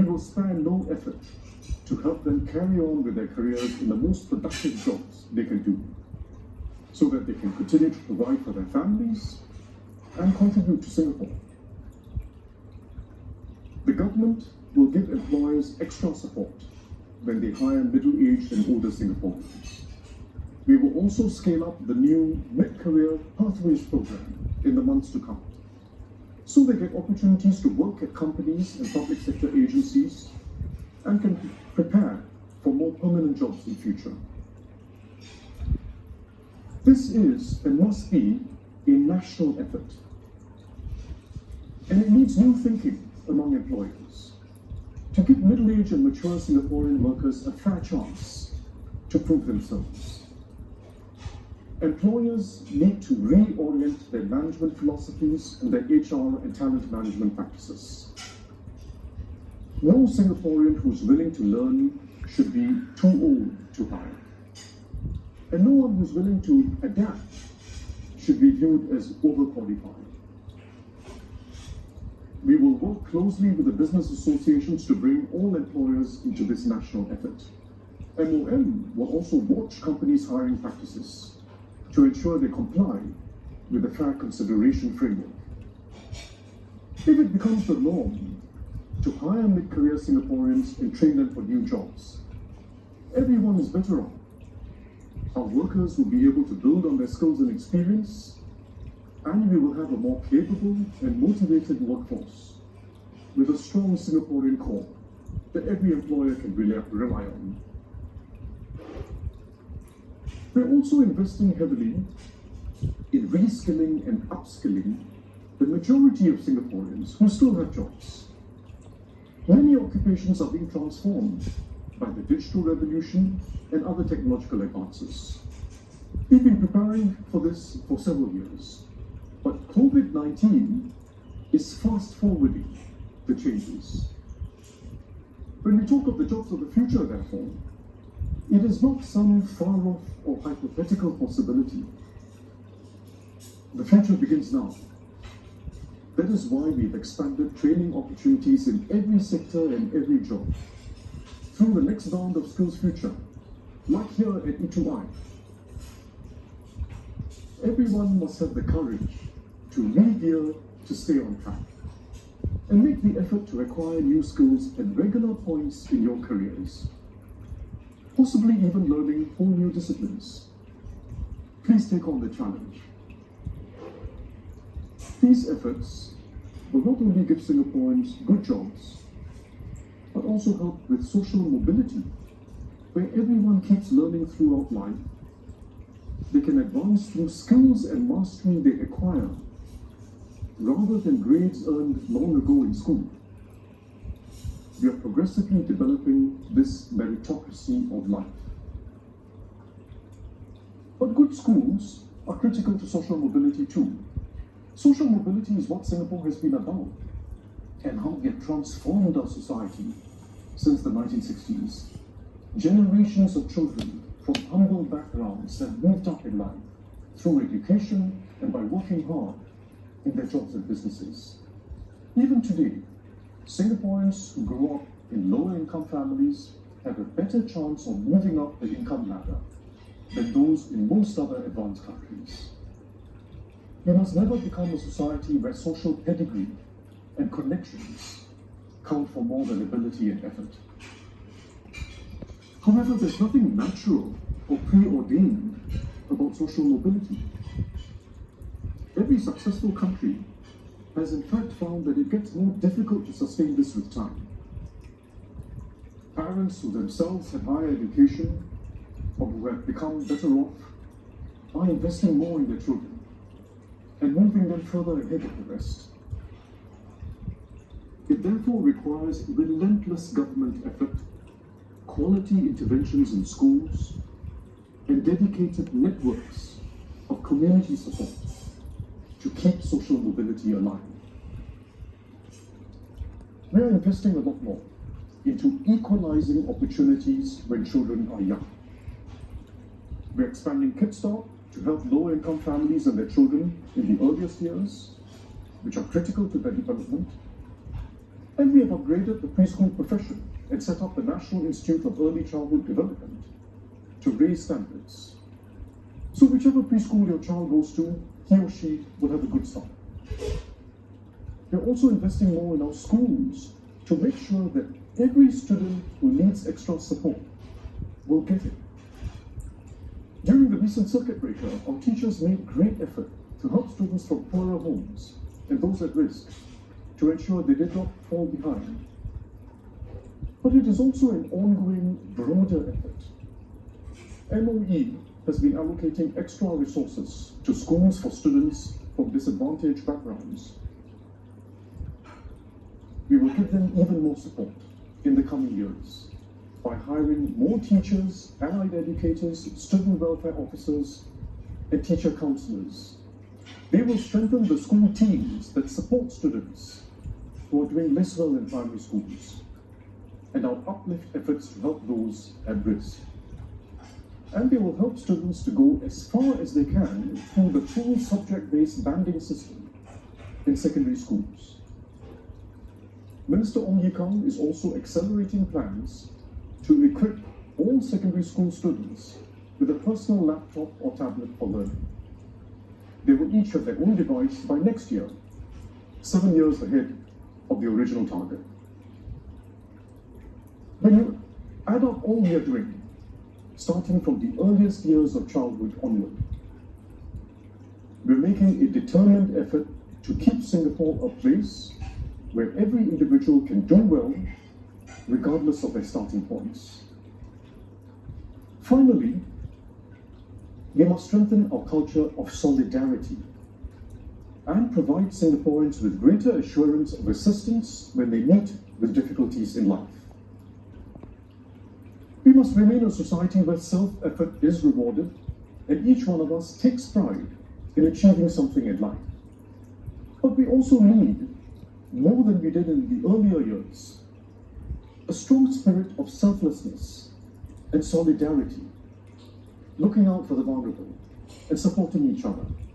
will spare no effort to help them carry on with their careers in the most productive jobs they can do, so that they can continue to provide for their families and contribute to Singapore. The government will give employers extra support when they hire middle-aged and older Singaporeans. We will also scale up the new mid-career pathways program in the months to come, so they get opportunities to work at companies and public sector agencies and can prepare for more permanent jobs in future. This is and must be a national effort, and it needs new thinking among employers to give middle-aged and mature Singaporean workers a fair chance to prove themselves. Employers need to reorient their management philosophies and their HR and talent management practices. No Singaporean who is willing to learn should be too old to hire. And no one who is willing to adapt should be viewed as overqualified. We will work closely with the business associations to bring all employers into this national effort. MOM will also watch companies' hiring practices to ensure they comply with the fair consideration framework. If it becomes the norm to hire mid-career Singaporeans and train them for new jobs, everyone is better off. Our workers will be able to build on their skills and experience, and we will have a more capable and motivated workforce with a strong Singaporean core that every employer can rely on. We're also investing heavily in reskilling and upskilling the majority of Singaporeans who still have jobs. Many occupations are being transformed by the digital revolution and other technological advances. We've been preparing for this for several years, but COVID-19 is fast-forwarding the changes. When we talk of the jobs of the future, therefore, it is not some far-off or hypothetical possibility. The future begins now. That is why we've expanded training opportunities in every sector and every job. Through the next round of Skills Future, like here at E2I, everyone must have the courage to re-gear to stay on track and make the effort to acquire new skills at regular points in your careers, possibly even learning whole new disciplines. Please take on the challenge. These efforts will not only give Singaporeans good jobs, but also help with social mobility, where everyone keeps learning throughout life. They can advance through skills and mastery they acquire, rather than grades earned long ago in school. We are progressively developing this meritocracy of life. But good schools are critical to social mobility too. Social mobility is what Singapore has been about, and how we have transformed our society since the 1960s. Generations of children from humble backgrounds have moved up in life through education and by working hard in their jobs and businesses. Even today, Singaporeans who grow up in lower income families have a better chance of moving up the income ladder than those in most other advanced countries. We must never become a society where social pedigree and connections count for more than ability and effort. However, there's nothing natural or preordained about social mobility. Every successful country has in fact found that it gets more difficult to sustain this with time. Parents who themselves have higher education or who have become better off are investing more in their children and moving them further ahead of the rest. It therefore requires relentless government effort, quality interventions in schools, and dedicated networks of community support to keep social mobility alive. We are investing a lot more into equalizing opportunities when children are young. We're expanding Kidsstart to help low-income families and their children in the earliest years, which are critical to their development. And we have upgraded the preschool profession and set up the National Institute of Early Childhood Development to raise standards. So whichever preschool your child goes to, he or she will have a good start. We're also investing more in our schools to make sure that every student who needs extra support will get it. During the recent circuit breaker, our teachers made great effort to help students from poorer homes and those at risk to ensure they did not fall behind. But it is also an ongoing, broader effort. MOE has been allocating extra resources to schools for students from disadvantaged backgrounds. We will give them even more support in the coming years by hiring more teachers, allied educators, student welfare officers, and teacher counselors. They will strengthen the school teams that support students who are doing less well in primary schools, and our uplift efforts to help those at risk. And they will help students to go as far as they can through the full subject-based banding system in secondary schools. Minister Ong Ye Kung is also accelerating plans to equip all secondary school students with a personal laptop or tablet for learning. They will each have their own device by next year, 7 years ahead of the original target. When you add up all we are doing, starting from the earliest years of childhood onward, we're making a determined effort to keep Singapore a place where every individual can do well, regardless of their starting points. Finally, we must strengthen our culture of solidarity and provide Singaporeans with greater assurance of assistance when they meet with difficulties in life. We must remain a society where self-effort is rewarded and each one of us takes pride in achieving something in life. But we also need, more than we did in the earlier years, a strong spirit of selflessness and solidarity, looking out for the vulnerable and supporting each other.